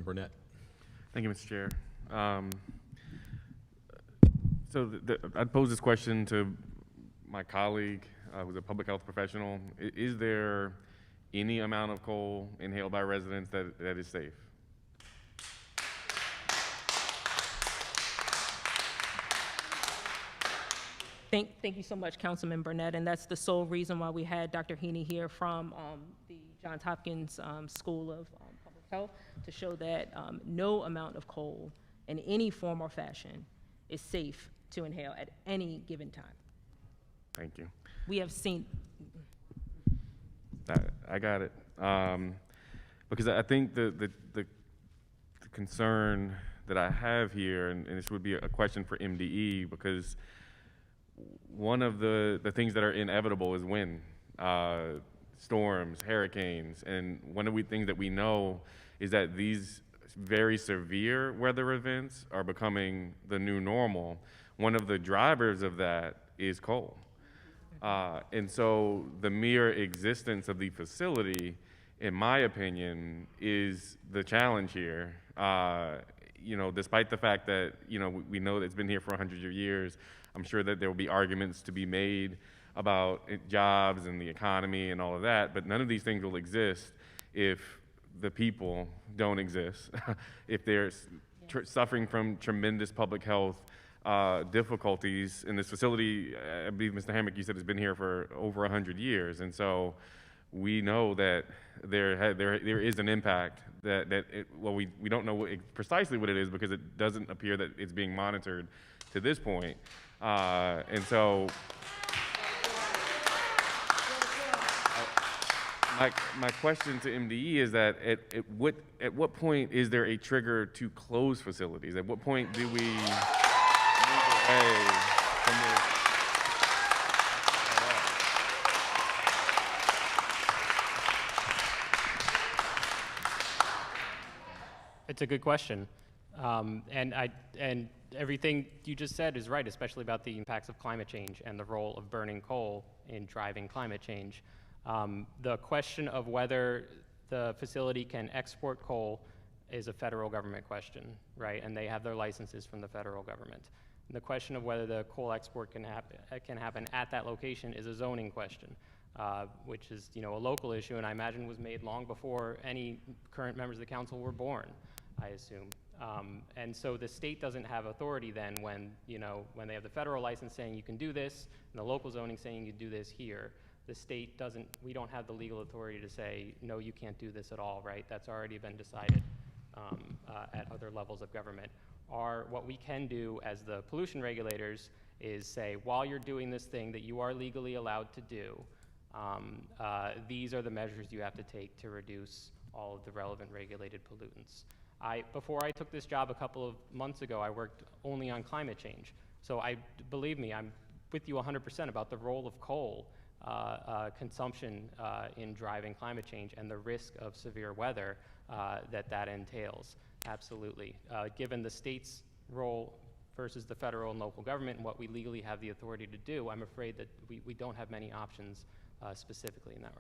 Burnett. Thank you, Mr. Chair. I'd pose this question to my colleague, who's a public health professional. Is there any amount of coal inhaled by residents that is safe? Thank you so much, Councilman Burnett, and that's the sole reason why we had Dr. Heaney here from the Johns Hopkins School of Public Health to show that no amount of coal in any form or fashion is safe to inhale at any given time. Thank you. We have seen. I got it. Because I think the concern that I have here, and this would be a question for MDE, because one of the things that are inevitable is wind, storms, hurricanes, and one of the things that we know is that these very severe weather events are becoming the new normal. One of the drivers of that is coal. And so the mere existence of the facility, in my opinion, is the challenge here. Despite the fact that, we know that it's been here for 100 years, I'm sure that there will be arguments to be made about jobs and the economy and all of that, but none of these things will exist if the people don't exist, if they're suffering from tremendous public health difficulties in this facility. I believe, Mr. Hammock, you said it's been here for over 100 years, and so we know that there is an impact we don't know precisely what it is because it doesn't appear that it's being monitored to this point. And so my question to MDE is that at what point is there a trigger to close facilities? At what point do we move away from this? It's a good question. And everything you just said is right, especially about the impacts of climate change and the role of burning coal in driving climate change. The question of whether the facility can export coal is a federal government question, right? And they have their licenses from the federal government. And the question of whether the coal export can happen at that location is a zoning question, which is a local issue, and I imagine was made long before any current members of the council were born, I assume. And so the state doesn't have authority then when they have the federal license saying you can do this and the local zoning saying you do this here. The state doesn't, we don't have the legal authority to say, no, you can't do this at all, right? That's already been decided at other levels of government. What we can do as the pollution regulators is say, while you're doing this thing that you are legally allowed to do, these are the measures you have to take to reduce all of the relevant regulated pollutants. Before I took this job a couple of months ago, I worked only on climate change. So believe me, I'm with you 100% about the role of coal consumption in driving climate change and the risk of severe weather that entails. Absolutely. Given the state's role versus the federal and local government and what we legally have the authority to do, I'm afraid that we don't have many options specifically in that regard.